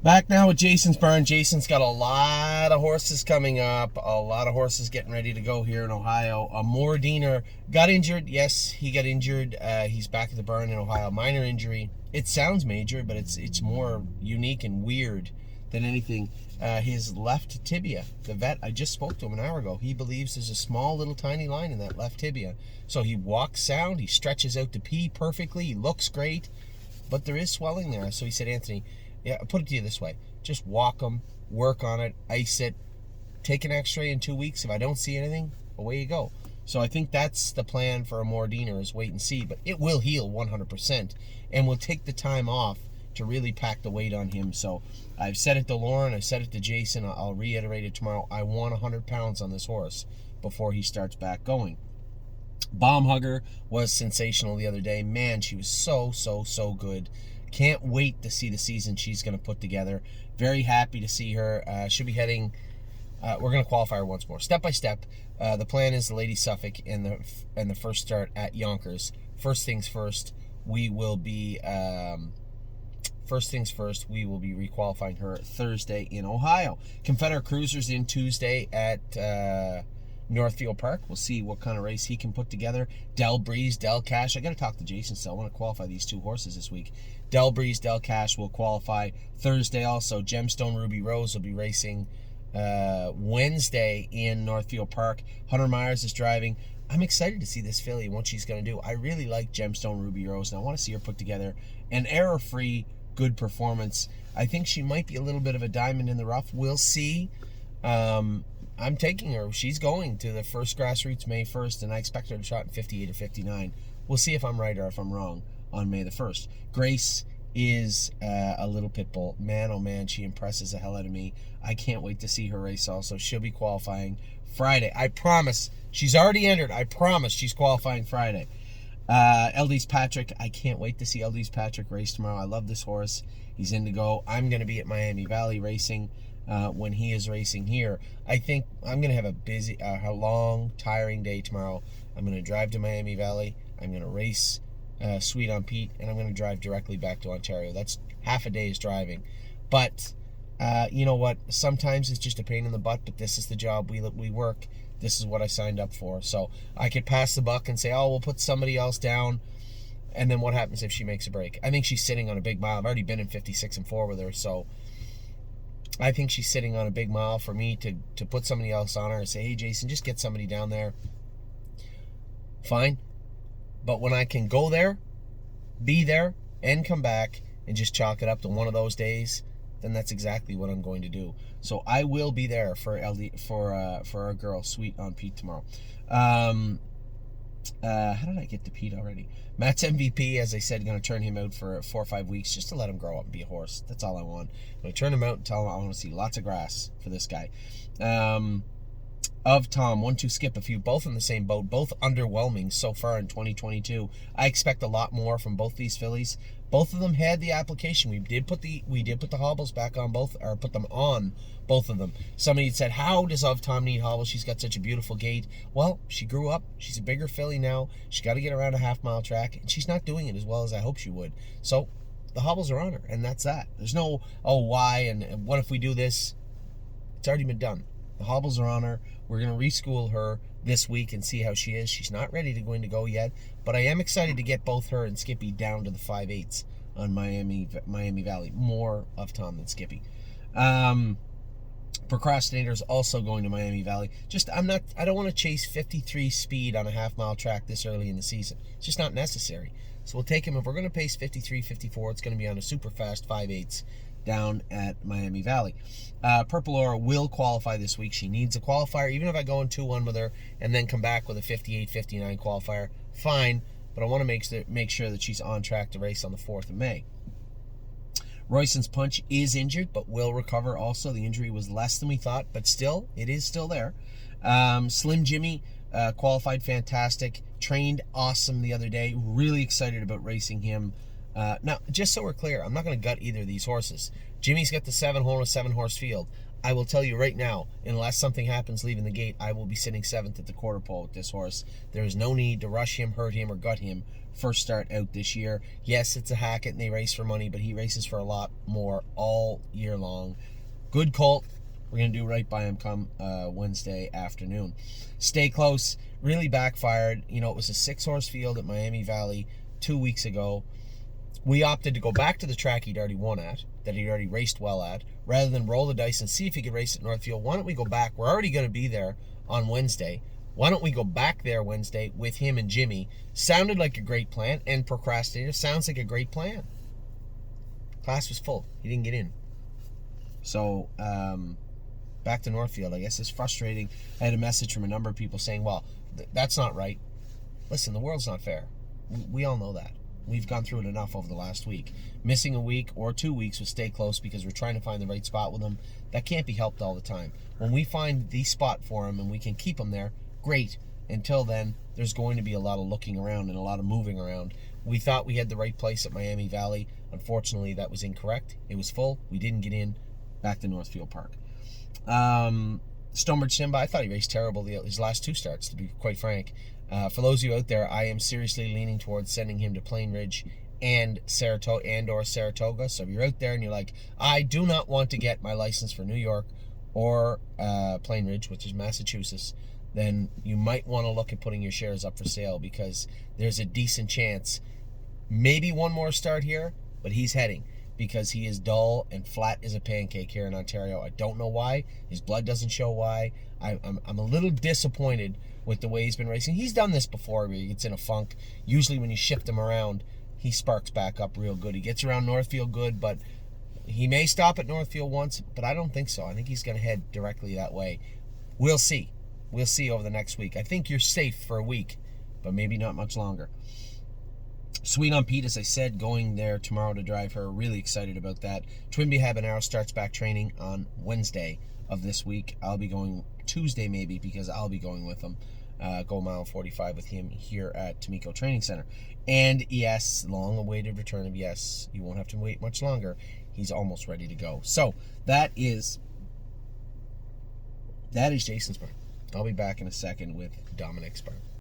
Back now with Jason's barn. Jason's got a lot of horses coming up. A lot of horses getting ready to go here in Ohio. Mordiner got injured. Yes, he got injured. He's back at the barn in Ohio. Minor injury. It sounds major, but it's more unique and weird than anything. His left tibia. The vet, I just spoke to him an hour ago. He believes there's a small little tiny line in that left tibia. So he walks sound. He stretches out to pee perfectly. He looks great. But there is swelling there. So he said, Anthony, yeah, I'll put it to you this way. Just walk them, work on it, ice it, take an x-ray in 2 weeks. If I don't see anything, away you go. So I think that's the plan for a Mordiner, is wait and see. But it will heal 100%. And we'll take the time off to really pack the weight on him. So I've said it to Lauren, I've said it to Jason, I'll reiterate it tomorrow. I want 100 pounds on this horse before he starts back going. Bomb Hugger was sensational the other day. Man, she was so good. Can't wait to see the season she's going to put together. Very happy to see her. She'll be heading... we're going to qualify her once more. Step by step. The plan is the Lady Suffolk and the first start at Yonkers. First things first, we will be... we will be requalifying her Thursday in Ohio. Confederate Cruiser's in Tuesday at... Northfield Park. We'll see what kind of race he can put together. Del Breeze, Del Cash. I got to talk to Jason still. I want to qualify these two horses this week. Del Breeze, Del Cash will qualify Thursday also. Gemstone Ruby Rose will be racing Wednesday in Northfield Park. Hunter Myers is driving. I'm excited to see this filly and what she's going to do. I really like Gemstone Ruby Rose, and I want to see her put together an error-free, good performance. I think she might be a little bit of a diamond in the rough. We'll see. I'm taking her. She's going to the first grassroots May 1st, and I expect her to trot in 58 or 59. We'll see if I'm right or if I'm wrong on May the 1st. Grace is a little pit bull. Man, oh man, she impresses the hell out of me. I can't wait to see her race also. She'll be qualifying Friday. I promise. She's already entered. I promise she's qualifying Friday. LD's Patrick. I can't wait to see LD's Patrick race tomorrow. I love this horse. He's in to go. I'm going to be at Miami Valley racing. When he is racing here. I think I'm going to have a long, tiring day tomorrow. I'm going to drive to Miami Valley. I'm going to race Sweet on Pete, and I'm going to drive directly back to Ontario. That's half a day's driving. But you know what? Sometimes it's just a pain in the butt, but this is the job we work. This is what I signed up for. So I could pass the buck and say, oh, we'll put somebody else down. And then what happens if she makes a break? I think she's sitting on a big mile. I've already been in 56 and 4 with her, so I think she's sitting on a big mile for me to put somebody else on her and say, hey, Jason, just get somebody down there. Fine. But when I can go there, be there, and come back and just chalk it up to one of those days, then that's exactly what I'm going to do. So I will be there for our girl, Sweet on Pete, tomorrow. How did I get to Pete already? Matt's MVP, as I said, going to turn him out for 4 or 5 weeks just to let him grow up and be a horse. That's all I want. I'm going to turn him out and tell him I want to see lots of grass for this guy. Of Tom, 1-2 Skip, a few, both in the same boat, both underwhelming so far in 2022. I expect a lot more from both these fillies. Both of them had the application. We did put the hobbles back on both, or put them on both of them. Somebody had said, how does Of Tom need hobbles? She's got such a beautiful gait. Well, she grew up. She's a bigger filly now. She's got to get around a half-mile track, and she's not doing it as well as I hope she would. So the hobbles are on her, and that's that. There's no, oh, why, and what if we do this? It's already been done. The hobbles are on her. We're going to reschool her this week and see how she is. She's not ready to go yet, but I am excited to get both her and Skippy down to the 5/8 on Miami Valley. More Of Tom than Skippy. Procrastinator's also going to Miami Valley. I don't want to chase 53 speed on a half-mile track this early in the season. It's just not necessary. So we'll take him. If we're going to pace 53, 54, it's going to be on a super fast 5/8 down at Miami Valley. Purple Aura will qualify this week. She needs a qualifier. Even if I go in 2-1 with her and then come back with a 58, 59 qualifier, fine. But I want to make sure that she's on track to race on the 4th of May. Royson's Punch is injured, but will recover also. The injury was less than we thought, but still, it is still there. Slim Jimmy qualified fantastic. Trained awesome the other day. Really excited about racing him. Now, just so we're clear, I'm not going to gut either of these horses. Jimmy's got the 7-horse field. I will tell you right now, unless something happens leaving the gate, I will be sitting 7th at the quarter pole with this horse. There is no need to rush him, hurt him, or gut him first start out this year. Yes, it's a Hackett and they race for money, but he races for a lot more all year long. Good colt. We're going to do right by him come Wednesday afternoon. Stay Close really backfired. You know, it was a 6-horse field at Miami Valley 2 weeks ago. We opted to go back to the track he'd already won at, that he'd already raced well at, rather than roll the dice and see if he could race at Northfield. Why don't we go back? We're already going to be there on Wednesday. Why don't we go back there Wednesday with him and Jimmy? Sounded like a great plan, and Procrastinator sounds like a great plan. Class was full. He didn't get in. So, back to Northfield. I guess it's frustrating. I had a message from a number of people saying, well, that's not right. Listen, the world's not fair. We all know that. We've gone through it enough over the last week. Missing a week or 2 weeks will Stay Close because we're trying to find the right spot with him. That can't be helped all the time. When we find the spot for him and we can keep him there, great. Until then, there's going to be a lot of looking around and a lot of moving around. We thought we had the right place at Miami Valley. Unfortunately, that was incorrect. It was full. We didn't get in. Back to Northfield Park. Stonebridge Simba, I thought he raced terrible his last 2 starts, to be quite frank. For those of you out there, I am seriously leaning towards sending him to Plain Ridge and Saratoga. So if you're out there and you're like, I do not want to get my license for New York or Plain Ridge, which is Massachusetts, then you might want to look at putting your shares up for sale because there's a decent chance, maybe one more start here, but he's heading because he is dull and flat as a pancake here in Ontario. I don't know why. His blood doesn't show why. I'm a little disappointed with the way he's been racing. He's done this before where he gets in a funk. Usually when you shift him around, he sparks back up real good. He gets around Northfield good, but he may stop at Northfield once, but I don't think so. I think he's going to head directly that way. We'll see. We'll see over the next week. I think you're safe for a week, but maybe not much longer. Sweet on Pete, as I said, going there tomorrow to drive her. Really excited about that. Twinbee Habanero starts back training on Wednesday of this week. I'll be going Tuesday maybe because I'll be going with him. Go mile 45 with him here at Tomiko Training Center. And yes, long-awaited return of Yes. You won't have to wait much longer. He's almost ready to go. So that is Jason's Barn. I'll be back in a second with Dominic's Barn.